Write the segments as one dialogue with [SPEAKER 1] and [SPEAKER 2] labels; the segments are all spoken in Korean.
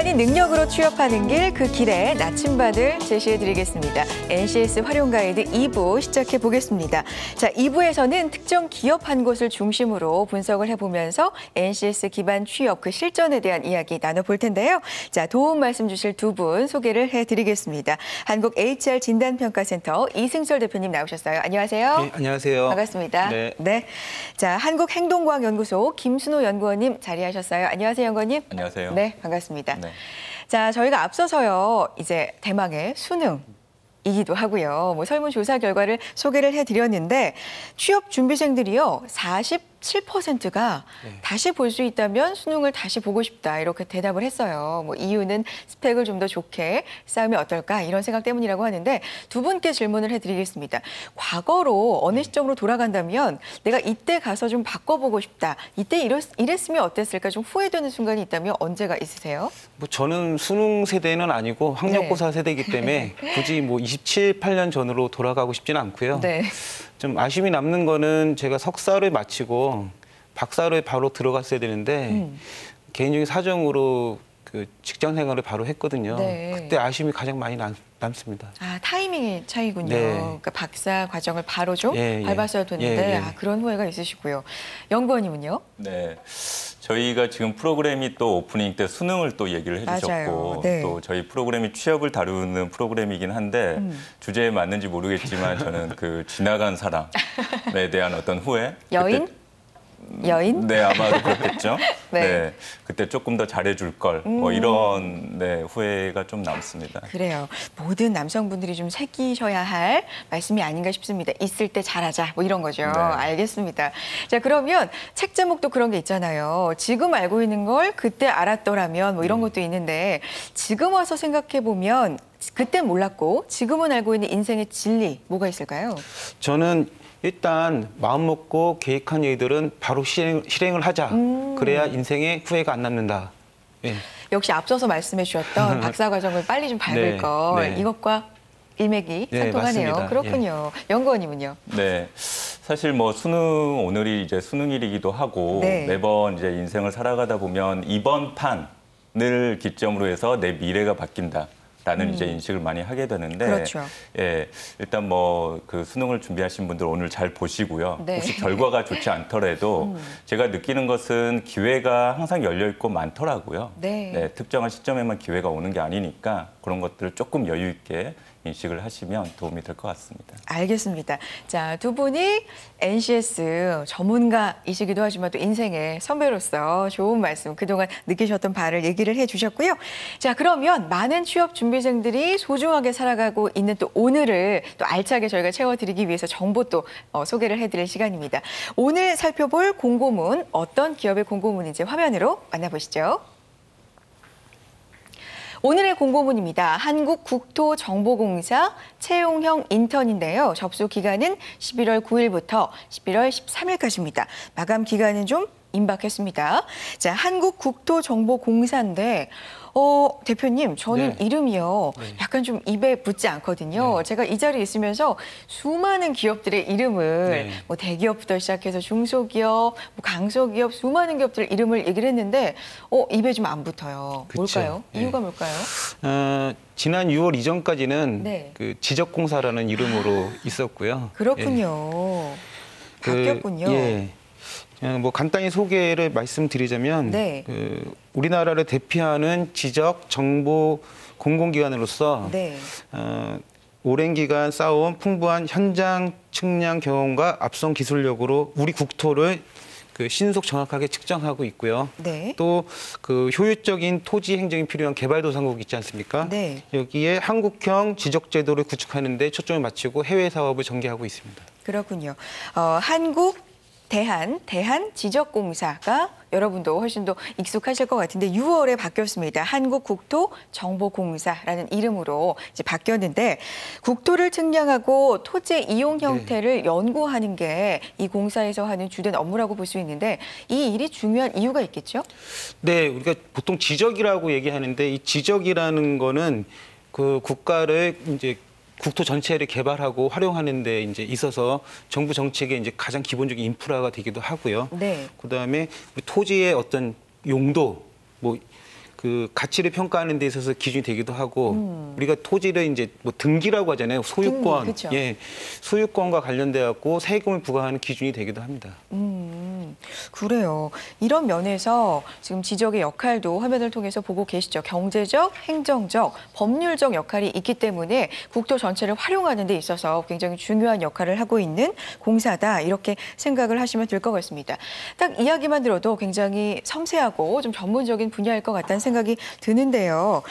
[SPEAKER 1] 아닌 능력으로 취업하는 길, 그 길에 나침반을 제시해드리겠습니다. NCS 활용 가이드 2부 시작해 보겠습니다. 자, 2부에서는 특정 기업 한 곳을 중심으로 분석을 해보면서 NCS 기반 취업 그 실전에 대한 이야기 나눠볼 텐데요. 자, 도움 말씀 주실 두 분 소개를 해드리겠습니다. 한국 HR 진단평가센터 이승철 대표님 나오셨어요. 안녕하세요.
[SPEAKER 2] 네, 안녕하세요.
[SPEAKER 1] 반갑습니다.
[SPEAKER 2] 네.
[SPEAKER 1] 자, 한국행동과학연구소 김순호 연구원님 자리하셨어요. 안녕하세요, 연구원님.
[SPEAKER 3] 안녕하세요.
[SPEAKER 1] 네, 반갑습니다.
[SPEAKER 3] 네.
[SPEAKER 1] 자, 저희가 앞서서요, 이제 대망의 수능이기도 하고요. 뭐 설문조사 결과를 소개를 해드렸는데 취업 준비생들이요, 47%가 다시 볼 수 있다면 수능을 다시 보고 싶다 이렇게 대답을 했어요. 뭐 이유는 스펙을 좀 더 좋게 쌓으면 어떨까 이런 생각 때문이라고 하는데 두 분께 질문을 해드리겠습니다. 과거로 어느 시점으로 돌아간다면 내가 이때 가서 좀 바꿔보고 싶다. 이때 이랬으면 어땠을까 좀 후회되는 순간이 있다면 언제가 있으세요?
[SPEAKER 2] 뭐 저는 수능 세대는 아니고 학력고사 세대이기 때문에 굳이 뭐 27, 8년 전으로 돌아가고 싶지는 않고요.
[SPEAKER 1] 네.
[SPEAKER 2] 좀 아쉬움이 남는 거는 제가 석사를 마치고 박사를 바로 들어갔어야 되는데 개인적인 사정으로 그 직장 생활을 바로 했거든요.
[SPEAKER 1] 네.
[SPEAKER 2] 그때 아쉬움이 가장 많이 남습니다.
[SPEAKER 1] 아, 타이밍의 차이군요.
[SPEAKER 2] 네.
[SPEAKER 1] 그러니까 박사 과정을 바로 좀
[SPEAKER 2] 예, 예.
[SPEAKER 1] 밟았어야 됐는데
[SPEAKER 2] 예.
[SPEAKER 1] 아, 그런 후회가 있으시고요. 연구원님은요?
[SPEAKER 3] 네. 저희가 지금 프로그램이 또 오프닝 때 수능을 또 얘기를 해주셨고
[SPEAKER 1] 맞아요. 네.
[SPEAKER 3] 또 저희 프로그램이 취업을 다루는 프로그램이긴 한데 주제에 맞는지 모르겠지만 저는 그 지나간 사람에 대한 어떤 후회?
[SPEAKER 1] 여인? 여인?
[SPEAKER 3] 네, 아마도 그렇겠죠.
[SPEAKER 1] 네.
[SPEAKER 3] 네. 그때 조금 더 잘해줄 걸. 뭐 이런 후회가 좀 남습니다.
[SPEAKER 1] 그래요. 모든 남성분들이 좀 새기셔야 할 말씀이 아닌가 싶습니다. 있을 때 잘하자, 뭐 이런 거죠.
[SPEAKER 3] 네.
[SPEAKER 1] 알겠습니다. 자, 그러면 책 제목도 그런 게 있잖아요. 지금 알고 있는 걸 그때 알았더라면 뭐 이런 것도 있는데 지금 와서 생각해 보면 그때 몰랐고 지금은 알고 있는 인생의 진리 뭐가 있을까요?
[SPEAKER 2] 저는 일단 마음 먹고 계획한 일들은 바로 실행을 하자. 그래야 인생에 후회가 안 남는다. 예.
[SPEAKER 1] 역시 앞서서 말씀해 주셨던 박사 과정을 빨리 좀 밟을
[SPEAKER 2] 네,
[SPEAKER 1] 걸
[SPEAKER 2] 네.
[SPEAKER 1] 이것과 일맥이
[SPEAKER 2] 네,
[SPEAKER 1] 상통하네요.
[SPEAKER 2] 맞습니다.
[SPEAKER 1] 그렇군요. 연구원님은요?
[SPEAKER 3] 네, 사실 뭐 오늘이 이제 수능일이기도 하고
[SPEAKER 1] 네.
[SPEAKER 3] 매번 이제 인생을 살아가다 보면 이번 판을 기점으로 해서 내 미래가 바뀐다. 라는 이제 인식을 많이 하게 되는데,
[SPEAKER 1] 그렇죠.
[SPEAKER 3] 예, 일단 뭐 그 수능을 준비하신 분들 오늘 잘 보시고요.
[SPEAKER 1] 네.
[SPEAKER 3] 혹시 결과가 좋지 않더라도 제가 느끼는 것은 기회가 항상 열려 있고 많더라고요.
[SPEAKER 1] 네.
[SPEAKER 3] 특정한 시점에만 기회가 오는 게 아니니까 그런 것들을 조금 여유 있게 인식을 하시면 도움이 될 것 같습니다.
[SPEAKER 1] 알겠습니다. 자, 두 분이 NCS 전문가이시기도 하지만 또 인생의 선배로서 좋은 말씀 그동안 느끼셨던 바를 얘기를 해주셨고요. 자, 그러면 많은 취업 준비생들이 소중하게 살아가고 있는 또 오늘을 또 알차게 저희가 채워드리기 위해서 정보 또 소개를 해드릴 시간입니다. 오늘 살펴볼 공고문 어떤 기업의 공고문인지 화면으로 만나보시죠. 오늘의 공고문입니다. 한국국토정보공사 채용형 인턴인데요. 접수 기간은 11월 9일부터 11월 13일까지입니다. 마감 기간은 좀 임박했습니다. 자, 한국국토정보공사인데 대표님, 저는
[SPEAKER 2] 네.
[SPEAKER 1] 이름이요.
[SPEAKER 2] 네.
[SPEAKER 1] 약간 좀 입에 붙지 않거든요.
[SPEAKER 2] 네.
[SPEAKER 1] 제가 이 자리에 있으면서 수많은 기업들의 이름을
[SPEAKER 2] 네.
[SPEAKER 1] 뭐 대기업부터 시작해서 중소기업, 뭐 강소기업, 수많은 기업들 이름을 얘기를 했는데 입에 좀 안 붙어요.
[SPEAKER 2] 그쵸.
[SPEAKER 1] 뭘까요?
[SPEAKER 2] 네.
[SPEAKER 1] 이유가 뭘까요?
[SPEAKER 2] 지난 6월 이전까지는
[SPEAKER 1] 네.
[SPEAKER 2] 그 지적공사라는 이름으로 있었고요.
[SPEAKER 1] 그렇군요.
[SPEAKER 2] 그,
[SPEAKER 1] 바뀌었군요.
[SPEAKER 2] 예. 뭐 간단히 소개를 말씀드리자면
[SPEAKER 1] 네.
[SPEAKER 2] 그 우리나라를 대표하는 지적 정보 공공기관으로서
[SPEAKER 1] 네.
[SPEAKER 2] 오랜 기간 쌓아온 풍부한 현장 측량 경험과 앞선 기술력으로 우리 국토를 그 신속 정확하게 측정하고 있고요.
[SPEAKER 1] 네.
[SPEAKER 2] 또 그 효율적인 토지 행정이 필요한 개발도상국 있지 않습니까?
[SPEAKER 1] 네.
[SPEAKER 2] 여기에 한국형 지적제도를 구축하는 데 초점을 맞추고 해외 사업을 전개하고 있습니다.
[SPEAKER 1] 그렇군요. 대한지적공사가 여러분도 훨씬 더 익숙하실 것 같은데 6월에 바뀌었습니다. 한국국토정보공사라는 이름으로 이제 바뀌었는데 국토를 측량하고 토지의 이용 형태를 연구하는 게 이 공사에서 하는 주된 업무라고 볼 수 있는데 이 일이 중요한 이유가 있겠죠?
[SPEAKER 2] 네, 우리가 보통 지적이라고 얘기하는데 이 지적이라는 거는 그 국가를 이제 국토 전체를 개발하고 활용하는 데 이제 있어서 정부 정책의 이제 가장 기본적인 인프라가 되기도 하고요.
[SPEAKER 1] 네.
[SPEAKER 2] 그다음에 우리 토지의 어떤 용도, 뭐 그 가치를 평가하는 데 있어서 기준이 되기도 하고 우리가 토지를 이제 뭐 등기라고 하잖아요. 소유권,
[SPEAKER 1] 등기, 그쵸.
[SPEAKER 2] 예, 소유권과 관련돼 갖고 세금을 부과하는 기준이 되기도 합니다.
[SPEAKER 1] 그래요. 이런 면에서 지금 지적의 역할도 화면을 통해서 보고 계시죠. 경제적, 행정적, 법률적 역할이 있기 때문에 국토 전체를 활용하는 데 있어서 굉장히 중요한 역할을 하고 있는 공사다. 이렇게 생각을 하시면 될 것 같습니다. 딱 이야기만 들어도 굉장히 섬세하고 좀 전문적인 분야일 것 같다는 생각이 드는데요.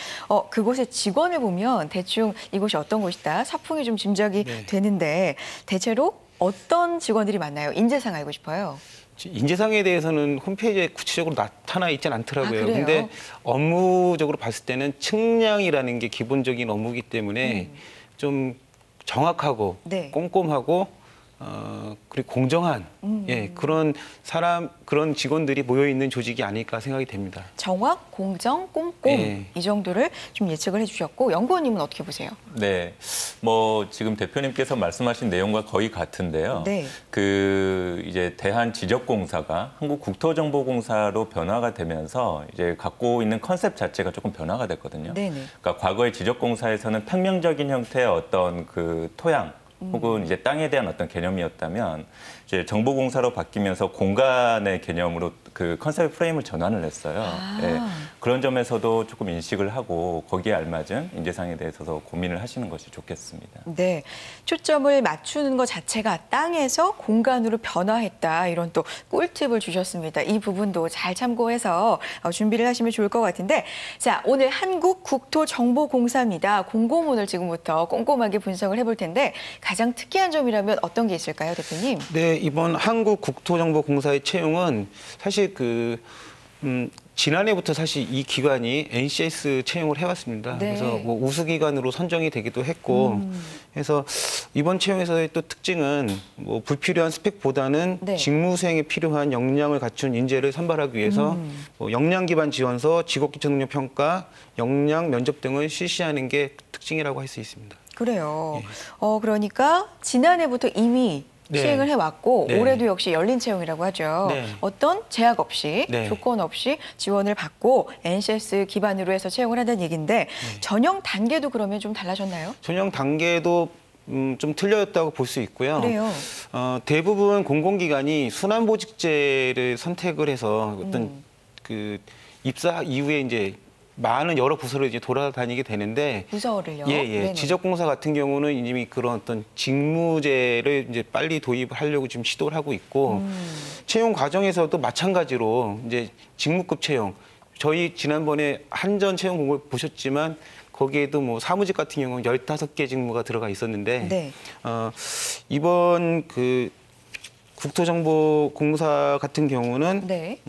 [SPEAKER 1] 그곳의 직원을 보면 대충 이곳이 어떤 곳이다. 사풍이 좀 짐작이
[SPEAKER 2] 네.
[SPEAKER 1] 되는데 대체로 어떤 직원들이 많나요? 인재상 알고 싶어요.
[SPEAKER 2] 인재상에 대해서는 홈페이지에 구체적으로 나타나 있진 않더라고요.
[SPEAKER 1] 아, 그래요?
[SPEAKER 2] 근데 업무적으로 봤을 때는 측량이라는 게 기본적인 업무이기 때문에 좀 정확하고
[SPEAKER 1] 네.
[SPEAKER 2] 꼼꼼하고 그리고 공정한 예, 그런 직원들이 모여 있는 조직이 아닐까 생각이 됩니다.
[SPEAKER 1] 정확, 공정, 꼼꼼
[SPEAKER 2] 네.
[SPEAKER 1] 이 정도를 좀 예측을 해주셨고 연구원님은 어떻게 보세요?
[SPEAKER 3] 네, 뭐 지금 대표님께서 말씀하신 내용과 거의 같은데요.
[SPEAKER 1] 네.
[SPEAKER 3] 그 이제 대한지적공사가 한국국토정보공사로 변화가 되면서 이제 갖고 있는 컨셉 자체가 조금 변화가 됐거든요.
[SPEAKER 1] 네네.
[SPEAKER 3] 그러니까 과거의 지적공사에서는 평면적인 형태의 어떤 그 토양 혹은 이제 땅에 대한 어떤 개념이었다면 이제 정보공사로 바뀌면서 공간의 개념으로 그 컨셉 프레임을 전환을 했어요.
[SPEAKER 1] 아.
[SPEAKER 3] 예, 그런 점에서도 조금 인식을 하고 거기에 알맞은 인재상에 대해서 고민을 하시는 것이 좋겠습니다.
[SPEAKER 1] 네, 초점을 맞추는 것 자체가 땅에서 공간으로 변화했다. 이런 또 꿀팁을 주셨습니다. 이 부분도 잘 참고해서 준비를 하시면 좋을 것 같은데 자, 오늘 한국국토정보공사입니다. 공고문을 지금부터 꼼꼼하게 분석을 해볼 텐데 가장 특이한 점이라면 어떤 게 있을까요, 대표님?
[SPEAKER 2] 네, 이번 한국국토정보공사의 채용은 사실 지난해부터 사실 이 기관이 NCS 채용을 해왔습니다.
[SPEAKER 1] 네.
[SPEAKER 2] 그래서 뭐 우수기관으로 선정이 되기도 했고, 그래서 이번 채용에서의 또 특징은 뭐 불필요한 스펙보다는
[SPEAKER 1] 네.
[SPEAKER 2] 직무 수행에 필요한 역량을 갖춘 인재를 선발하기 위해서 뭐 역량 기반 지원서, 직업기초 능력 평가, 역량 면접 등을 실시하는 게 특징이라고 할 수 있습니다.
[SPEAKER 1] 그래요. 그러니까 지난해부터 이미
[SPEAKER 2] 네.
[SPEAKER 1] 시행을 해왔고
[SPEAKER 2] 네.
[SPEAKER 1] 올해도 역시 열린 채용이라고 하죠.
[SPEAKER 2] 네.
[SPEAKER 1] 어떤 제약 없이
[SPEAKER 2] 네.
[SPEAKER 1] 조건 없이 지원을 받고 NCS 기반으로 해서 채용을 한다는 얘기인데 전형 단계도 그러면 좀 달라졌나요?
[SPEAKER 2] 전형 단계도 좀 틀렸다고 볼 수 있고요.
[SPEAKER 1] 그래요.
[SPEAKER 2] 대부분 공공기관이 순환보직제를 선택을 해서 어떤 그 입사 이후에 이제 많은 여러 부서를 이제 돌아다니게 되는데
[SPEAKER 1] 부서를요?
[SPEAKER 2] 예.
[SPEAKER 1] 네네.
[SPEAKER 2] 지적공사 같은 경우는 이미 그런 어떤 직무제를 이제 빨리 도입하려고 지금 시도를 하고 있고 채용 과정에서도 마찬가지로 이제 직무급 채용 저희 지난번에 한전 채용 공고를 보셨지만 거기에도 뭐 사무직 같은 경우는 15개 직무가 들어가 있었는데
[SPEAKER 1] 네.
[SPEAKER 2] 이번 그 국토정보공사 같은 경우는
[SPEAKER 1] 네.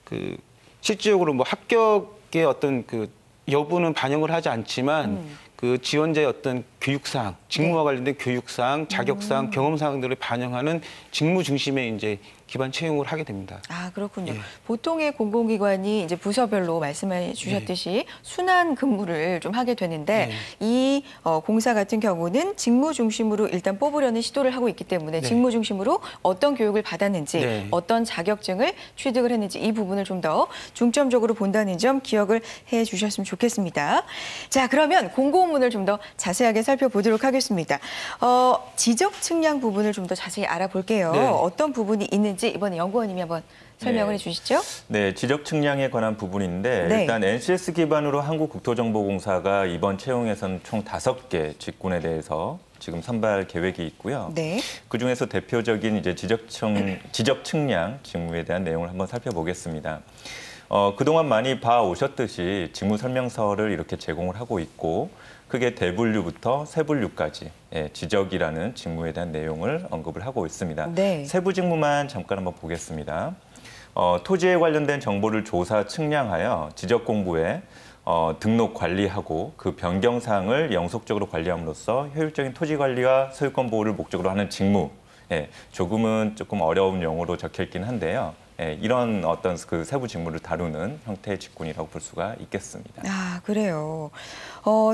[SPEAKER 2] 그 실질적으로 뭐 합격의 어떤 그 여부는 반영을 하지 않지만 그 지원자의 어떤 교육사항, 직무와 관련된 교육사항, 자격사항, 경험사항들을 반영하는 직무 중심의 이제 기반 채용을 하게 됩니다.
[SPEAKER 1] 아, 그렇군요.
[SPEAKER 2] 예.
[SPEAKER 1] 보통의 공공기관이 이제 부서별로 말씀해 주셨듯이 순환 근무를 좀 하게 되는데 이 공사 같은 경우는 직무 중심으로 일단 뽑으려는 시도를 하고 있기 때문에
[SPEAKER 2] 네.
[SPEAKER 1] 직무 중심으로 어떤 교육을 받았는지
[SPEAKER 2] 네.
[SPEAKER 1] 어떤 자격증을 취득을 했는지 이 부분을 좀 더 중점적으로 본다는 점 기억을 해 주셨으면 좋겠습니다. 자, 그러면 공고문을 좀 더 자세하게 살펴보도록 하겠습니다. 지적 측량 부분을 좀 더 자세히 알아볼게요.
[SPEAKER 2] 네.
[SPEAKER 1] 어떤 부분이 있는지 이번에 연구원님이 한번 설명을
[SPEAKER 3] 네.
[SPEAKER 1] 해주시죠.
[SPEAKER 3] 네, 지적 측량에 관한 부분인데
[SPEAKER 1] 네.
[SPEAKER 3] 일단 NCS 기반으로 한국국토정보공사가 이번 채용에서는 총 5개 직군에 대해서 지금 선발 계획이 있고요.
[SPEAKER 1] 네.
[SPEAKER 3] 그중에서 대표적인 이제 지적 측량 직무에 대한 내용을 한번 살펴보겠습니다. 그동안 많이 봐오셨듯이 직무 설명서를 이렇게 제공을 하고 있고 크게 대분류부터 세분류까지 지적이라는 직무에 대한 내용을 언급을 하고 있습니다.
[SPEAKER 1] 네.
[SPEAKER 3] 세부 직무만 잠깐 한번 보겠습니다. 토지에 관련된 정보를 조사, 측량하여 지적 공부에 등록 관리하고 그 변경 사항을 영속적으로 관리함으로써 효율적인 토지 관리와 소유권 보호를 목적으로 하는 직무. 조금은 조금 어려운 용어로 적혀 있긴 한데요. 예, 이런 어떤 그 세부 직무를 다루는 형태의 직군이라고 볼 수가 있겠습니다.
[SPEAKER 1] 아, 그래요.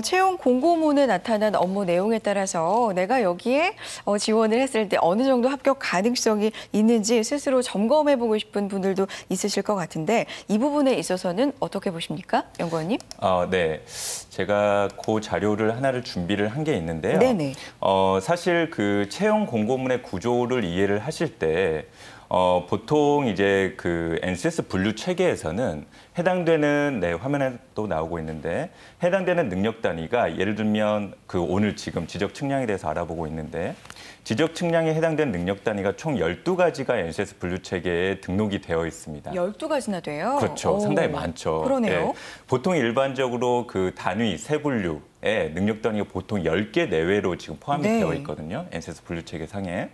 [SPEAKER 1] 채용 공고문에 나타난 업무 내용에 따라서 내가 여기에 지원을 했을 때 어느 정도 합격 가능성이 있는지 스스로 점검해보고 싶은 분들도 있으실 것 같은데 이 부분에 있어서는 어떻게 보십니까, 연구원님?
[SPEAKER 3] 네, 제가 그 자료를 하나를 준비를 한 게 있는데요.
[SPEAKER 1] 네네.
[SPEAKER 3] 사실 그 채용 공고문의 구조를 이해를 하실 때 보통 이제 그 NCS 분류 체계에서는 해당되는 화면에 또 나오고 있는데 해당되는 능력 단위가 예를 들면 그 오늘 지금 지적 측량에 대해서 알아보고 있는데 지적 측량에 해당되는 능력 단위가 총 12가지가 NCS 분류 체계에 등록이 되어 있습니다.
[SPEAKER 1] 12가지나 돼요?
[SPEAKER 3] 그렇죠. 상당히 많죠.
[SPEAKER 1] 그러네요.
[SPEAKER 3] 예. 보통 일반적으로 그 단위, 세분류의 능력 단위가 보통 10개 내외로 지금 포함이
[SPEAKER 1] 네.
[SPEAKER 3] 되어 있거든요. NCS 분류 체계 상에.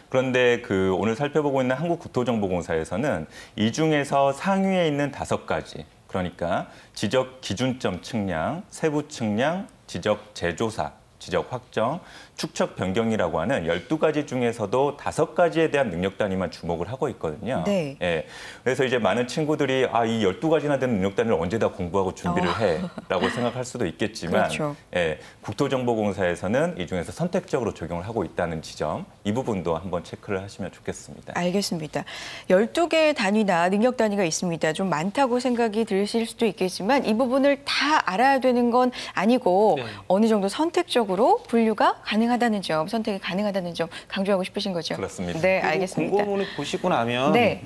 [SPEAKER 3] 그런데 그 오늘 살펴보고 있는 한국국토정보공사에서는 이 중에서 상위에 있는 5가지, 그러니까 지적 기준점 측량, 세부 측량, 지적 재조사, 지적 확정, 축척 변경이라고 하는 12가지 중에서도 5가지에 대한 능력 단위만 주목을 하고 있거든요.
[SPEAKER 1] 네.
[SPEAKER 3] 예. 그래서 이제 많은 친구들이 이 12가지나 되는 능력 단위를 언제 다 공부하고 준비를 해라고 생각할 수도 있겠지만
[SPEAKER 1] 그렇죠.
[SPEAKER 3] 예, 국토정보공사에서는 이 중에서 선택적으로 적용을 하고 있다는 지점, 이 부분도 한번 체크를 하시면 좋겠습니다.
[SPEAKER 1] 알겠습니다. 12개의 단위나 능력 단위가 있습니다. 좀 많다고 생각이 드실 수도 있겠지만 이 부분을 다 알아야 되는 건 아니고
[SPEAKER 2] 네.
[SPEAKER 1] 어느 정도 선택적으로 분류가 가능하다는 점, 선택이 가능하다는 점 강조하고 싶으신 거죠?
[SPEAKER 3] 그렇습니다.
[SPEAKER 1] 네,
[SPEAKER 2] 그리고
[SPEAKER 1] 알겠습니다.
[SPEAKER 2] 공고문을 보시고 나면
[SPEAKER 1] 네.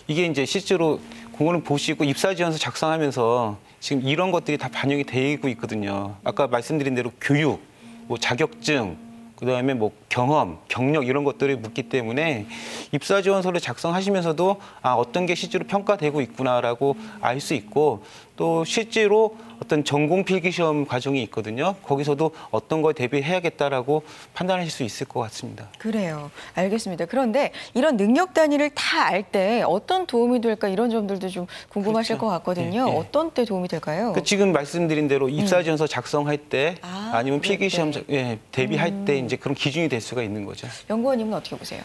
[SPEAKER 2] 이게 이제 실제로 공고문을 보시고 입사지원서 작성하면서 지금 이런 것들이 다 반영이 되고 있거든요. 아까 말씀드린 대로 교육, 뭐 자격증, 그다음에 뭐 경험, 경력 이런 것들을 묻기 때문에 입사지원서를 작성하시면서도 어떤 게 실제로 평가되고 있구나라고 알 수 있고 또 실제로 어떤 전공 필기 시험 과정이 있거든요. 거기서도 어떤 걸 대비해야겠다라고 판단하실 수 있을 것 같습니다.
[SPEAKER 1] 그래요. 알겠습니다. 그런데 이런 능력 단위를 다 알 때 어떤 도움이 될까 이런 점들도 좀 궁금하실
[SPEAKER 2] 그렇죠.
[SPEAKER 1] 것 같거든요.
[SPEAKER 2] 네, 네.
[SPEAKER 1] 어떤 때 도움이 될까요?
[SPEAKER 2] 지금 말씀드린 대로 입사지원서 작성할 때 아니면
[SPEAKER 1] 그럴
[SPEAKER 2] 필기 시험
[SPEAKER 1] 때.
[SPEAKER 2] 대비할 때 이제 그런 기준이 될 수가 있는 거죠.
[SPEAKER 1] 연구원님은 어떻게 보세요?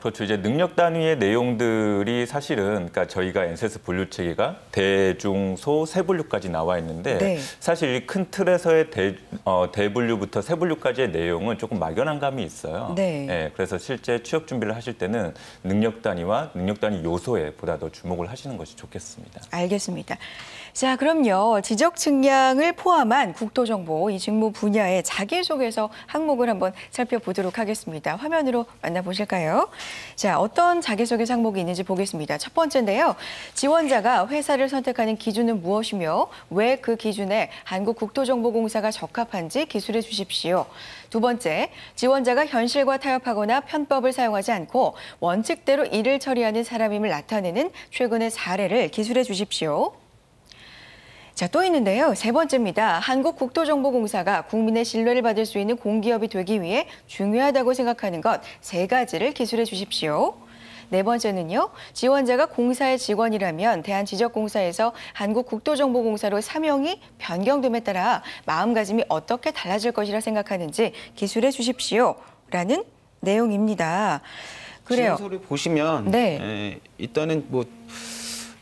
[SPEAKER 3] 그렇죠. 이제 능력 단위의 내용들이 사실은 그러니까 저희가 NCS 분류 체계가 대중소 세분류까지 나와 있는데
[SPEAKER 1] 네.
[SPEAKER 3] 사실 이 큰 틀에서의 대분류부터 세분류까지의 내용은 조금 막연한 감이 있어요.
[SPEAKER 1] 네.
[SPEAKER 3] 예, 그래서 실제 취업 준비를 하실 때는 능력 단위와 능력 단위 요소에 보다 더 주목을 하시는 것이 좋겠습니다.
[SPEAKER 1] 알겠습니다. 자, 그럼요. 지적 측량을 포함한 국토정보 이 직무 분야의 자기소개서 항목을 한번 살펴보도록 하겠습니다. 화면으로 만나보실까요? 자, 어떤 자기소개서 항목이 있는지 보겠습니다. 첫 번째인데요. 지원자가 회사를 선택하는 기준은 무엇이며 왜 그 기준에 한국국토정보공사가 적합한지 기술해 주십시오. 두 번째, 지원자가 현실과 타협하거나 편법을 사용하지 않고 원칙대로 일을 처리하는 사람임을 나타내는 최근의 사례를 기술해 주십시오. 자, 또 있는데요. 세 번째입니다. 한국국토정보공사가 국민의 신뢰를 받을 수 있는 공기업이 되기 위해 중요하다고 생각하는 것 3가지를 기술해 주십시오. 네 번째는요. 지원자가 공사의 직원이라면 대한지적공사에서 한국국토정보공사로 사명이 변경됨에 따라 마음가짐이 어떻게 달라질 것이라 생각하는지 기술해 주십시오. 라는 내용입니다. 그래요.
[SPEAKER 2] 지원서를 보시면
[SPEAKER 1] 네.
[SPEAKER 2] 일단은 뭐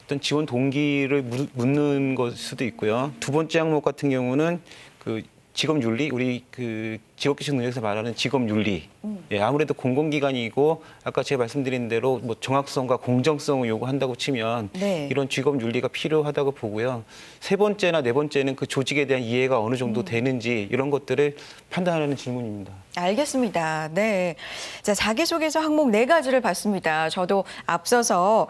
[SPEAKER 2] 어떤 지원 동기를 묻는 걸 수도 있고요. 두 번째 항목 같은 경우는 그 직업 윤리, 우리 그 직업기술 능력에서 말하는 직업 윤리. 예, 아무래도 공공기관이고 아까 제가 말씀드린 대로 뭐 정확성과 공정성을 요구한다고 치면
[SPEAKER 1] 네.
[SPEAKER 2] 이런 직업 윤리가 필요하다고 보고요. 세 번째나 네 번째는 그 조직에 대한 이해가 어느 정도 되는지 이런 것들을 판단하는 질문입니다.
[SPEAKER 1] 알겠습니다. 네. 자, 자기소개서 항목 4가지를 봤습니다. 저도 앞서서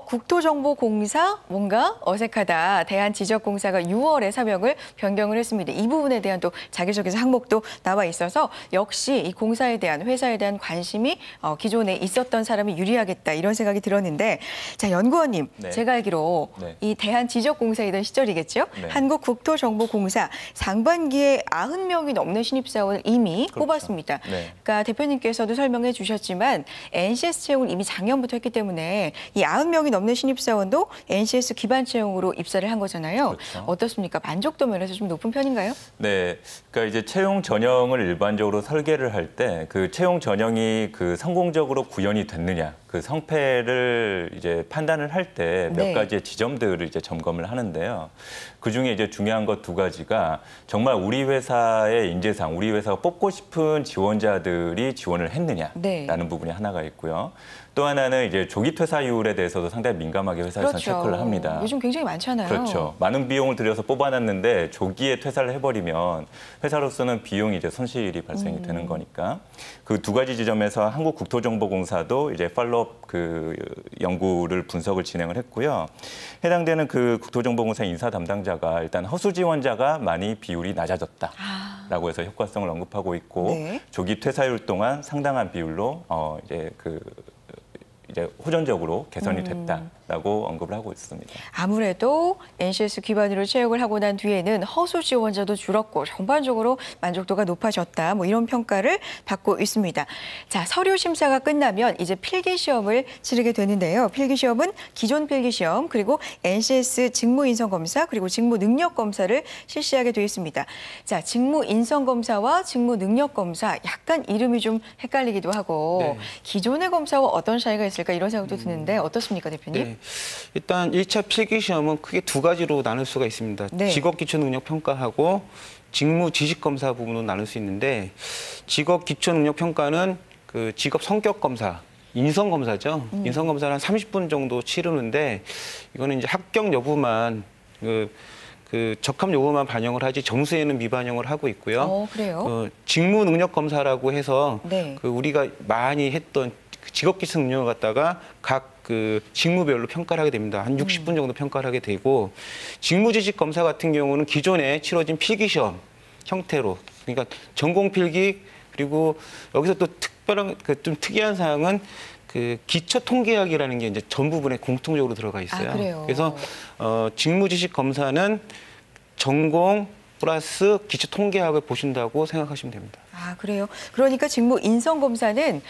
[SPEAKER 1] 국토정보공사 뭔가 어색하다. 대한지적공사가 6월에 사명을 변경을 했습니다. 이 부분에 대한 또 자기소개서 항목도 나와 있어서 역시 이 공사에 대한 회사에 대한 관심이 기존에 있었던 사람이 유리하겠다 이런 생각이 들었는데 자, 연구원님
[SPEAKER 3] 네.
[SPEAKER 1] 제가 알기로
[SPEAKER 3] 네.
[SPEAKER 1] 이 대한지적공사이던 시절이겠죠?
[SPEAKER 3] 네.
[SPEAKER 1] 한국국토정보공사 상반기에 90명이 넘는 신입사원을 이미
[SPEAKER 3] 그렇죠.
[SPEAKER 1] 뽑았습니다.
[SPEAKER 3] 네.
[SPEAKER 1] 그러니까 대표님께서도 설명해 주셨지만 NCS 채용을 이미 작년부터 했기 때문에 이 90명이 넘는 신입사원도 NCS 기반 채용으로 입사를 한 거잖아요.
[SPEAKER 3] 그렇죠.
[SPEAKER 1] 어떻습니까? 만족도 면에서 좀 높은 편인가요?
[SPEAKER 3] 네, 그러니까 이제 채용 전형을 시험을 일반적으로 설계를 할 때 그 채용 전형이 그 성공적으로 구현이 됐느냐, 그 성패를 이제 판단을 할 때 몇
[SPEAKER 1] 네.
[SPEAKER 3] 가지의 지점들을 이제 점검을 하는데요. 그 중에 이제 중요한 것 두 가지가 정말 우리 회사의 인재상, 우리 회사가 뽑고 싶은 지원자들이 지원을 했느냐라는
[SPEAKER 1] 네.
[SPEAKER 3] 부분이 하나가 있고요. 또 하나는 이제 조기 퇴사율에 대해서도 상당히 민감하게 회사에서
[SPEAKER 1] 그렇죠.
[SPEAKER 3] 체크를 합니다.
[SPEAKER 1] 요즘 굉장히 많잖아요.
[SPEAKER 3] 그렇죠. 많은 비용을 들여서 뽑아놨는데 조기에 퇴사를 해버리면 회사로서는 비용이 이제 손실이 발생이 되는 거니까 그 두 가지 지점에서 한국국토정보공사도 이제 팔로업 그 연구를 분석을 진행을 했고요. 해당되는 그 국토정보공사 인사 담당자가 일단 허수 지원자가 많이 비율이 낮아졌다라고 해서 효과성을 언급하고 있고
[SPEAKER 1] 네.
[SPEAKER 3] 조기 퇴사율 동안 상당한 비율로 이제 호전적으로 개선이 됐다라고 언급을 하고 있습니다.
[SPEAKER 1] 아무래도 NCS 기반으로 채용을 하고 난 뒤에는 허수 지원자도 줄었고 전반적으로 만족도가 높아졌다. 뭐 이런 평가를 받고 있습니다. 자, 서류 심사가 끝나면 이제 필기 시험을 치르게 되는데요. 필기 시험은 기존 필기 시험 그리고 NCS 직무 인성 검사 그리고 직무 능력 검사를 실시하게 되어 있습니다. 자, 직무 인성 검사와 직무 능력 검사 약간 이름이 좀 헷갈리기도 하고
[SPEAKER 2] 네.
[SPEAKER 1] 기존의 검사와 어떤 차이가 있을까 이런 생각도 드는데 어떻습니까, 대표님?
[SPEAKER 2] 네. 일단 1차 필기 시험은 크게 두 가지로 나눌 수가 있습니다.
[SPEAKER 1] 네.
[SPEAKER 2] 직업 기초 능력 평가하고 직무 지식 검사 부분으로 나눌 수 있는데 직업 기초 능력 평가는 그 직업 성격 검사, 인성 검사죠. 인성 검사를 한 30분 정도 치르는데 이거는 이제 합격 여부만 그 적합 여부만 반영을 하지 점수에는 미반영을 하고 있고요.
[SPEAKER 1] 그래요?
[SPEAKER 2] 직무 능력 검사라고 해서
[SPEAKER 1] 네.
[SPEAKER 2] 그 우리가 많이 했던 그 직업 기초 능력을 갖다가 각 그 직무별로 평가를 하게 됩니다. 한 60분 정도 평가를 하게 되고 직무 지식 검사 같은 경우는 기존에 치러진 필기 시험 형태로 그러니까 전공 필기 그리고 여기서 또 특별한 그 좀 특이한 사항은 그 기초 통계학이라는 게 이제 전 부분에 공통적으로 들어가 있어요.
[SPEAKER 1] 그래요?
[SPEAKER 2] 그래서 직무 지식 검사는 전공 플러스 기초 통계학을 보신다고 생각하시면 됩니다.
[SPEAKER 1] 아, 그래요? 그러니까 직무 인성 검사는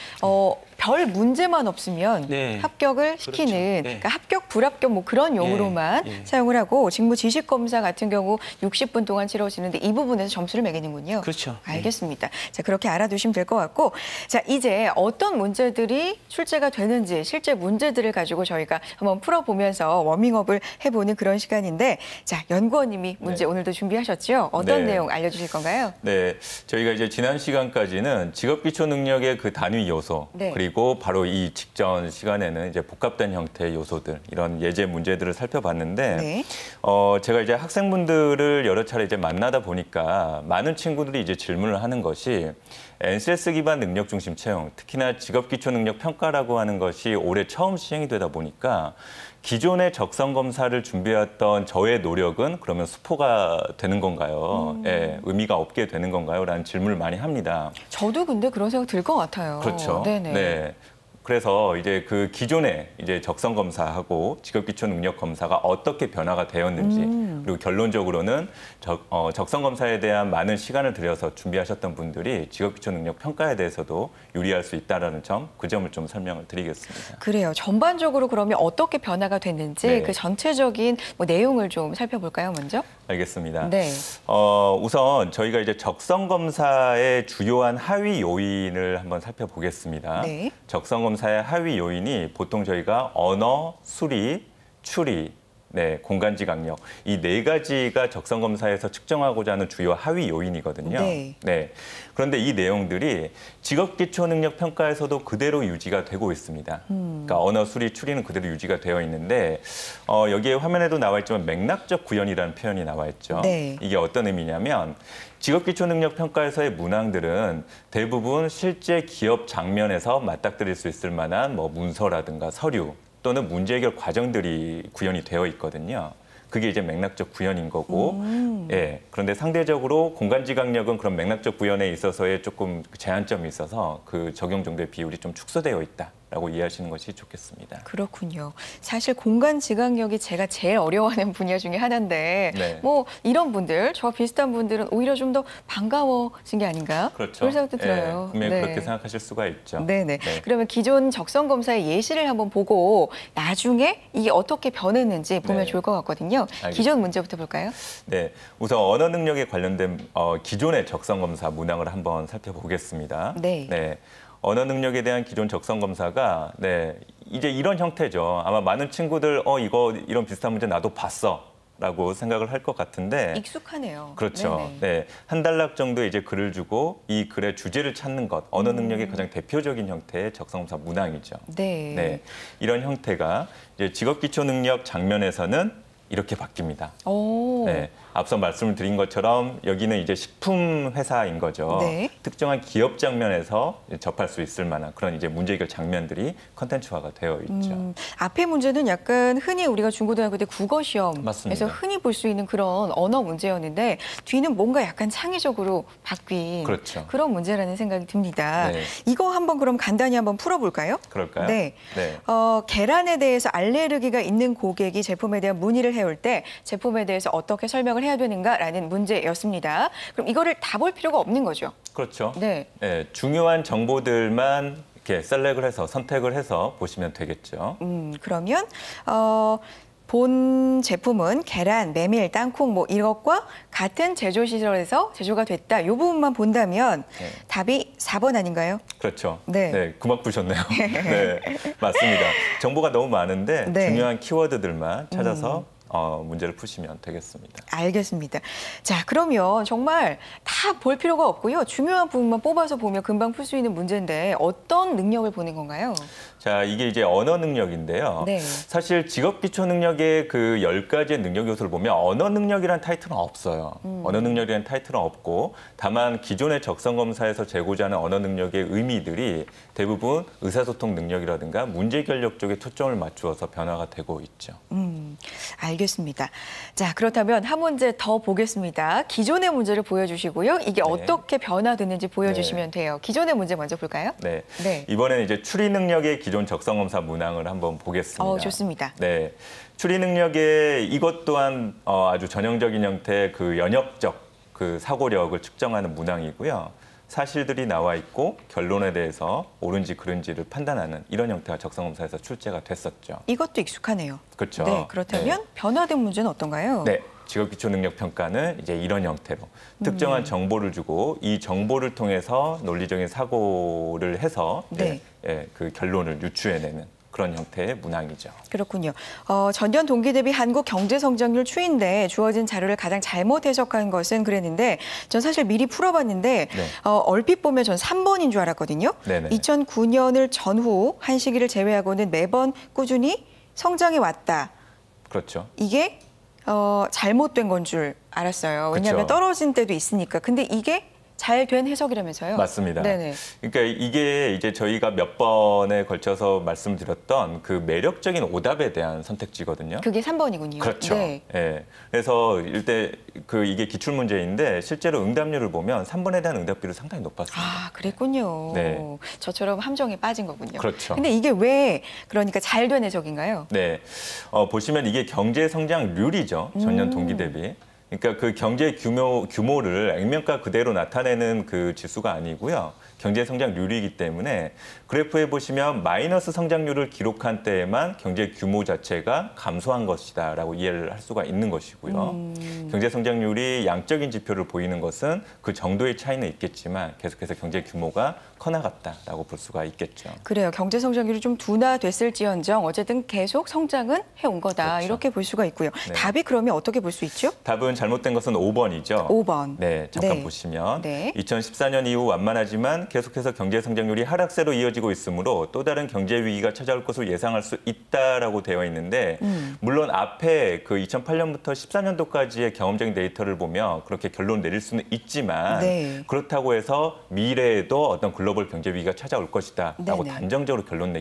[SPEAKER 1] 별 문제만 없으면
[SPEAKER 2] 네.
[SPEAKER 1] 합격을 시키는
[SPEAKER 2] 그렇죠. 네.
[SPEAKER 1] 그러니까 합격, 불합격 뭐 그런 용어로만
[SPEAKER 2] 예.
[SPEAKER 1] 사용을 하고 직무 지식 검사 같은 경우 60분 동안 치러지는데 이 부분에서 점수를 매기는군요.
[SPEAKER 2] 그렇죠.
[SPEAKER 1] 알겠습니다. 자, 그렇게 알아두시면 될 것 같고 자, 이제 어떤 문제들이 출제가 되는지 실제 문제들을 가지고 저희가 한번 풀어보면서 워밍업을 해보는 그런 시간인데 자, 연구원님이 문제
[SPEAKER 3] 네.
[SPEAKER 1] 오늘도 준비하셨죠? 어떤
[SPEAKER 3] 네.
[SPEAKER 1] 내용 알려주실 건가요?
[SPEAKER 3] 네, 저희가 이제 지난 시간까지는 직업 기초 능력의 그 단위 요소
[SPEAKER 1] 네.
[SPEAKER 3] 그리고 바로 이 직전 시간에는 이제 복합된 형태의 요소들 이런 예제 문제들을 살펴봤는데
[SPEAKER 1] 네.
[SPEAKER 3] 제가 이제 학생분들을 여러 차례 이제 만나다 보니까 많은 친구들이 이제 질문을 하는 것이 NCS 기반 능력 중심 채용, 특히나 직업 기초 능력 평가라고 하는 것이 올해 처음 시행이 되다 보니까 기존의 적성 검사를 준비했던 저의 노력은 그러면 수포가 되는 건가요? 예, 의미가 없게 되는 건가요? 라는 질문을 많이 합니다.
[SPEAKER 1] 저도 근데 그런 생각 들 것 같아요.
[SPEAKER 3] 그렇죠.
[SPEAKER 1] 네네.
[SPEAKER 3] 네. 그래서 이제 그 기존의 이제 적성 검사하고 직업 기초 능력 검사가 어떻게 변화가 되었는지 그리고 결론적으로는 적성 검사에 대한 많은 시간을 들여서 준비하셨던 분들이 직업 기초 능력 평가에 대해서도 유리할 수 있다라는 점, 그 점을 좀 설명을 드리겠습니다.
[SPEAKER 1] 그래요. 전반적으로 그러면 어떻게 변화가 됐는지
[SPEAKER 3] 네.
[SPEAKER 1] 그 전체적인 뭐 내용을 좀 살펴볼까요, 먼저?
[SPEAKER 3] 알겠습니다.
[SPEAKER 1] 네.
[SPEAKER 3] 우선 저희가 이제 적성 검사의 주요한 하위 요인을 한번 살펴보겠습니다.
[SPEAKER 1] 네.
[SPEAKER 3] 적성 검사의 하위 요인이 보통 저희가 언어, 수리, 추리, 네, 공간지 강력 이 네 가지가 적성 검사에서 측정하고자 하는 주요 하위 요인이거든요.
[SPEAKER 1] 네.
[SPEAKER 3] 그런데 이 내용들이 직업 기초 능력 평가에서도 그대로 유지가 되고 있습니다. 그러니까 언어, 수리, 추리는 그대로 유지가 되어 있는데 여기에 화면에도 나와 있지만 맥락적 구현이라는 표현이 나와 있죠.
[SPEAKER 1] 네.
[SPEAKER 3] 이게 어떤 의미냐면 직업 기초 능력 평가에서의 문항들은 대부분 실제 기업 장면에서 맞닥뜨릴 수 있을 만한 뭐 문서라든가 서류 또는 문제 해결 과정들이 구현이 되어 있거든요. 그게 이제 맥락적 구현인 거고, 예. 그런데 상대적으로 공간지 강력은 그런 맥락적 구현에 있어서의 조금 제한점이 있어서 그 적용 정도의 비율이 좀 축소되어 있다. 라고 이해하시는 것이 좋겠습니다.
[SPEAKER 1] 그렇군요. 사실 공간 지각력이 제가 제일 어려워하는 분야 중에 하나인데
[SPEAKER 3] 네.
[SPEAKER 1] 뭐 이런 분들, 저와 비슷한 분들은 오히려 좀 더 반가워진 게 아닌가?
[SPEAKER 3] 그렇죠.
[SPEAKER 1] 그런 생각도 들어요.
[SPEAKER 3] 분명히
[SPEAKER 1] 네.
[SPEAKER 3] 그렇게 생각하실 수가 있죠.
[SPEAKER 1] 네네.
[SPEAKER 3] 네.
[SPEAKER 1] 그러면 기존 적성 검사의 예시를 한번 보고 나중에 이게 어떻게 변했는지 보면
[SPEAKER 3] 네.
[SPEAKER 1] 좋을 것 같거든요.
[SPEAKER 3] 알겠습니다.
[SPEAKER 1] 기존 문제부터 볼까요?
[SPEAKER 3] 네, 우선 언어 능력에 관련된 기존의 적성 검사 문항을 한번 살펴보겠습니다.
[SPEAKER 1] 네.
[SPEAKER 3] 언어 능력에 대한 기존 적성 검사가 이제 이런 형태죠. 아마 많은 친구들 이런 비슷한 문제 나도 봤어라고 생각을 할 것 같은데.
[SPEAKER 1] 익숙하네요.
[SPEAKER 3] 그렇죠.
[SPEAKER 1] 네네.
[SPEAKER 3] 네, 한 단락 정도의 이제 글을 주고 이 글의 주제를 찾는 것, 언어 능력의 가장 대표적인 형태의 적성 검사 문항이죠.
[SPEAKER 1] 네.
[SPEAKER 3] 네, 이런 형태가 이제 직업 기초 능력 장면에서는 이렇게 바뀝니다.
[SPEAKER 1] 오.
[SPEAKER 3] 네, 앞서 말씀을 드린 것처럼 여기는 이제 식품 회사인 거죠.
[SPEAKER 1] 네.
[SPEAKER 3] 특정한 기업 장면에서 접할 수 있을 만한 그런 이제 문제 해결 장면들이 컨텐츠화가 되어 있죠.
[SPEAKER 1] 앞에 문제는 약간 흔히 우리가 중고등학교 때 국어 시험에서
[SPEAKER 3] 맞습니다.
[SPEAKER 1] 흔히 볼 수 있는 그런 언어 문제였는데 뒤는 뭔가 약간 창의적으로 바뀐
[SPEAKER 3] 그렇죠.
[SPEAKER 1] 그런 문제라는 생각이 듭니다.
[SPEAKER 3] 네.
[SPEAKER 1] 이거 한번 그럼 간단히 한번 풀어볼까요?
[SPEAKER 3] 그럴까요?
[SPEAKER 1] 네.
[SPEAKER 3] 네.
[SPEAKER 1] 계란에 대해서 알레르기가 있는 고객이 제품에 대한 문의를 해올 때 제품에 대해서 어떻게 설명을 해야 되는가라는 문제였습니다. 그럼 이거를 다 볼 필요가 없는 거죠?
[SPEAKER 3] 그렇죠.
[SPEAKER 1] 네.
[SPEAKER 3] 네, 중요한 정보들만 이렇게 셀렉을 해서 선택을 해서 보시면 되겠죠.
[SPEAKER 1] 그러면 본 제품은 계란, 메밀, 땅콩 뭐 이것과 같은 제조 시설에서 제조가 됐다. 이 부분만 본다면
[SPEAKER 3] 네.
[SPEAKER 1] 답이 4번 아닌가요?
[SPEAKER 3] 그렇죠.
[SPEAKER 1] 네.
[SPEAKER 3] 금방 푸셨네요. 네, 맞습니다. 정보가 너무 많은데
[SPEAKER 1] 네.
[SPEAKER 3] 중요한 키워드들만 찾아서 문제를 푸시면 되겠습니다.
[SPEAKER 1] 알겠습니다. 자, 그러면 정말 다 볼 필요가 없고요. 중요한 부분만 뽑아서 보면 금방 풀 수 있는 문제인데 어떤 능력을 보는 건가요?
[SPEAKER 3] 자, 이게 이제 언어 능력인데요.
[SPEAKER 1] 네.
[SPEAKER 3] 사실 직업 기초 능력의 그 10가지의 능력 요소를 보면 언어 능력이라는 타이틀은 없어요. 언어 능력이라는 타이틀은 없고 다만 기존의 적성 검사에서 재고자 하는 언어 능력의 의미들이 대부분 의사소통 능력이라든가 문제 해결력 쪽에 초점을 맞추어서 변화가 되고 있죠.
[SPEAKER 1] 알겠습니다. 자, 그렇다면 한 문제 더 보겠습니다. 기존의 문제를 보여주시고요. 이게 어떻게 변화됐는지 보여주시면 돼요. 기존의 문제 먼저 볼까요?
[SPEAKER 3] 네.
[SPEAKER 1] 네.
[SPEAKER 3] 이번에는 이제 추리 능력의 기존 적성 검사 문항을 한번 보겠습니다.
[SPEAKER 1] 좋습니다.
[SPEAKER 3] 네. 추리 능력의 이것 또한 아주 전형적인 형태의 그 연역적 그 사고력을 측정하는 문항이고요. 사실들이 나와 있고 결론에 대해서 옳은지 그른지를 판단하는 이런 형태가 적성 검사에서 출제가 됐었죠.
[SPEAKER 1] 이것도 익숙하네요.
[SPEAKER 3] 그렇죠.
[SPEAKER 1] 네, 그렇다면 변화된 문제는 어떤가요?
[SPEAKER 3] 네. 직업 기초 능력 평가는 이제 이런 형태로 특정한 정보를 주고 이 정보를 통해서 논리적인 사고를 해서
[SPEAKER 1] 네.
[SPEAKER 3] 그 결론을 유추해내는 그런 형태의 문항이죠.
[SPEAKER 1] 그렇군요. 전년 동기 대비 한국 경제 성장률 추이인데 주어진 자료를 가장 잘못 해석한 것은 그랬는데 전 사실 미리 풀어봤는데
[SPEAKER 3] 네.
[SPEAKER 1] 얼핏 보면 전 3번인 줄 알았거든요.
[SPEAKER 3] 네네.
[SPEAKER 1] 2009년을 전후 한 시기를 제외하고는 매번 꾸준히 성장해 왔다.
[SPEAKER 3] 그렇죠.
[SPEAKER 1] 이게 잘못된 건 줄 알았어요. 왜냐하면
[SPEAKER 3] 그쵸.
[SPEAKER 1] 떨어진 때도 있으니까. 근데 이게 잘 된 해석이라면서요?
[SPEAKER 3] 맞습니다.
[SPEAKER 1] 네네.
[SPEAKER 3] 그러니까 이게 이제 저희가 몇 번에 걸쳐서 말씀드렸던 그 매력적인 오답에 대한 선택지거든요.
[SPEAKER 1] 그게 3번이군요.
[SPEAKER 3] 그렇죠.
[SPEAKER 1] 네.
[SPEAKER 3] 예. 그래서 이게 기출 문제인데 실제로 응답률을 보면 3번에 대한 응답비율이 상당히 높았습니다.
[SPEAKER 1] 아, 그랬군요.
[SPEAKER 3] 네.
[SPEAKER 1] 저처럼 함정에 빠진 거군요.
[SPEAKER 3] 그렇죠.
[SPEAKER 1] 근데 이게 왜 그러니까 잘 된 해석인가요?
[SPEAKER 3] 네, 보시면 이게 경제 성장률이죠. 전년 동기 대비. 그러니까 그 경제 규모를 액면가 그대로 나타내는 그 지수가 아니고요. 경제 성장률이기 때문에 그래프에 보시면 마이너스 성장률을 기록한 때에만 경제 규모 자체가 감소한 것이다라고 이해를 할 수가 있는 것이고요. 경제 성장률이 양적인 지표를 보이는 것은 그 정도의 차이는 있겠지만 계속해서 경제 규모가 커나갔다라고 볼 수가 있겠죠.
[SPEAKER 1] 그래요. 경제 성장률이 좀 둔화됐을지언정 어쨌든 계속 성장은 해온 거다.
[SPEAKER 3] 그렇죠.
[SPEAKER 1] 이렇게 볼 수가 있고요.
[SPEAKER 3] 네.
[SPEAKER 1] 답이 그러면 어떻게 볼 수 있죠?
[SPEAKER 3] 답은 잘못된 것은 5번이죠.
[SPEAKER 1] 5번.
[SPEAKER 3] 네, 잠깐
[SPEAKER 1] 네.
[SPEAKER 3] 보시면
[SPEAKER 1] 네.
[SPEAKER 3] 2014년 이후 완만하지만 계속해서 경제 성장률이 하락세로 이어지고 있으므로 또 다른 경제 위기가 찾아올 것을 예상할 수 있다라고 되어 있는데 물론 앞에 그 2008년부터 14년도까지의 경험적인 데이터를 보면 그렇게 결론 내릴 수는 있지만
[SPEAKER 1] 네.
[SPEAKER 3] 그렇다고 해서 미래에도 어떤 글로벌 경제 위기가 찾아올 것이다라고
[SPEAKER 1] 네네.
[SPEAKER 3] 단정적으로 결론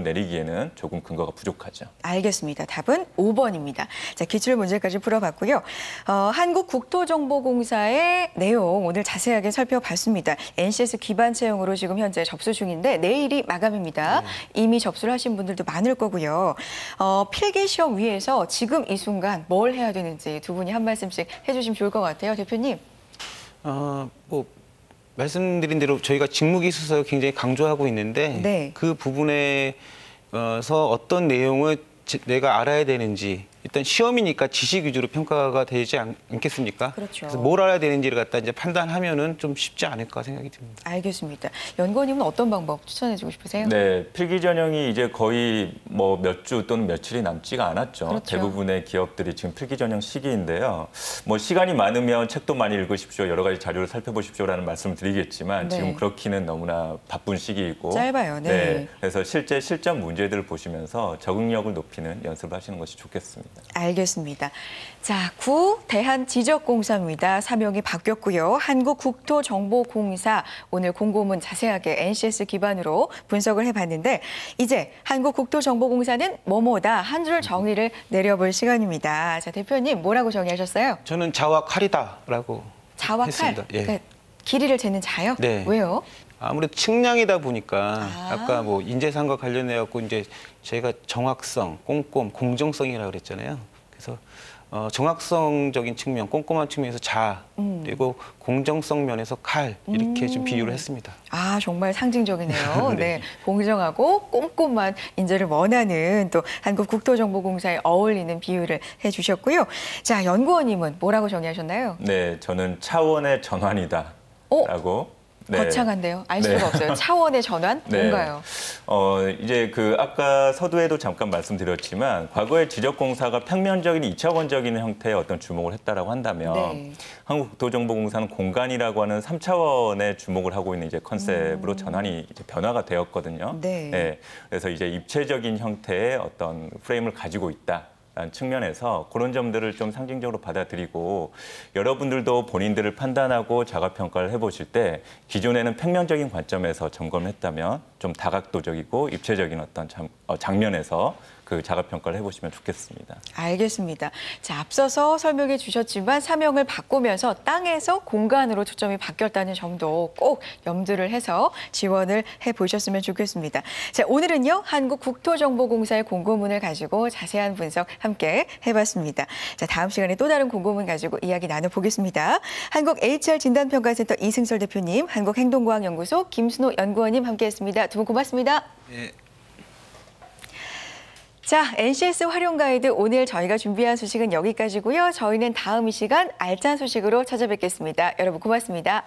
[SPEAKER 3] 내리기에는 조금 근거가 부족하죠.
[SPEAKER 1] 알겠습니다. 답은 5번입니다. 자, 기출 문제까지 풀어봤고요. 한국국토정보공사의 내용 오늘 자세하게 살펴봤습니다. NCS NCS 기반 채용으로 지금 현재 접수 중인데 내일이 마감입니다. 이미 접수를 하신 분들도 많을 거고요. 필기 시험 위에서 지금 이 순간 뭘 해야 되는지 두 분이 한 말씀씩 해주시면 좋을 것 같아요. 대표님.
[SPEAKER 2] 뭐 말씀드린 대로 저희가 직무기술서 굉장히 강조하고 있는데
[SPEAKER 1] 네.
[SPEAKER 2] 그 부분에서 어떤 내용을 내가 알아야 되는지 일단 시험이니까 지식 위주로 평가가 되지 않겠습니까?
[SPEAKER 1] 그렇죠.
[SPEAKER 2] 그래서 뭘 알아야 되는지를 갖다 이제 판단하면은 좀 쉽지 않을까 생각이 듭니다.
[SPEAKER 1] 알겠습니다. 연구원님은 어떤 방법 추천해주고 싶으세요?
[SPEAKER 3] 네, 필기 전형이 이제 거의 뭐 몇 주 또는 며칠이 남지가 않았죠.
[SPEAKER 1] 그렇죠.
[SPEAKER 3] 대부분의 기업들이 지금 필기 전형 시기인데요. 뭐 시간이 많으면 책도 많이 읽으십시오, 여러 가지 자료를 살펴보십시오라는 말씀을 드리겠지만
[SPEAKER 1] 네.
[SPEAKER 3] 지금 그렇기는 너무나 바쁜 시기이고
[SPEAKER 1] 짧아요. 네.
[SPEAKER 3] 그래서 실제 실전 문제들을 보시면서 적응력을 높이는 연습을 하시는 것이 좋겠습니다.
[SPEAKER 1] 알겠습니다. 자, 구 대한지적공사입니다. 사명이 바뀌었고요. 한국국토정보공사 오늘 공고문 자세하게 NCS 기반으로 분석을 해봤는데 이제 한국국토정보공사는 뭐뭐다 한 줄 정의를 내려볼 시간입니다. 자, 대표님 뭐라고 정의하셨어요?
[SPEAKER 2] 저는 자와 칼이다라고
[SPEAKER 1] 자와 칼.
[SPEAKER 2] 했습니다. 예.
[SPEAKER 1] 그러니까 길이를 재는 자요?
[SPEAKER 2] 네.
[SPEAKER 1] 왜요?
[SPEAKER 2] 아무래도 측량이다 보니까 아까 뭐 인재상과 관련해 갖고 이제 저희가 정확성, 꼼꼼, 공정성이라고 그랬잖아요. 그래서 정확성적인 측면, 꼼꼼한 측면에서 자, 그리고 공정성 면에서 칼 이렇게 좀 비유를 했습니다.
[SPEAKER 1] 아, 정말 상징적이네요.
[SPEAKER 2] 네.
[SPEAKER 1] 네. 공정하고 꼼꼼한 인재를 원하는 또 한국국토정보공사에 어울리는 비유를 해주셨고요. 자, 연구원님은 뭐라고 정의하셨나요?
[SPEAKER 3] 네, 저는 차원의 전환이다라고. 네.
[SPEAKER 1] 거창한데요. 알 수가
[SPEAKER 3] 네.
[SPEAKER 1] 없어요. 차원의 전환?
[SPEAKER 3] 네.
[SPEAKER 1] 뭔가요?
[SPEAKER 3] 이제 그 아까 서두에도 잠깐 말씀드렸지만 과거에 지적공사가 평면적인 이차원적인 형태의 어떤 주목을 했다라고 한다면
[SPEAKER 1] 네.
[SPEAKER 3] 한국국토정보공사는 공간이라고 하는 3차원의 주목을 하고 있는 이제 컨셉으로 전환이 이제 변화가 되었거든요.
[SPEAKER 1] 네.
[SPEAKER 3] 그래서 이제 입체적인 형태의 어떤 프레임을 가지고 있다. 라는 측면에서 그런 점들을 좀 상징적으로 받아들이고 여러분들도 본인들을 판단하고 자가평가를 해보실 때 기존에는 평면적인 관점에서 점검을 했다면 좀 다각도적이고 입체적인 어떤 장면에서 그 자가평가를 해보시면 좋겠습니다.
[SPEAKER 1] 알겠습니다. 자, 앞서서 설명해 주셨지만 사명을 바꾸면서 땅에서 공간으로 초점이 바뀌었다는 점도 꼭 염두를 해서 지원을 해보셨으면 좋겠습니다. 자, 오늘은요, 한국국토정보공사의 공고문을 가지고 자세한 분석 함께 해봤습니다. 자, 다음 시간에 또 다른 공고문 가지고 이야기 나눠보겠습니다. 한국 HR 진단평가센터 이승설 대표님, 한국행동과학연구소 김순호 연구원님 함께했습니다. 두 분 고맙습니다.
[SPEAKER 2] 예.
[SPEAKER 1] 자, NCS 활용 가이드 오늘 저희가 준비한 소식은 여기까지고요. 저희는 다음 이 시간 알찬 소식으로 찾아뵙겠습니다. 여러분 고맙습니다.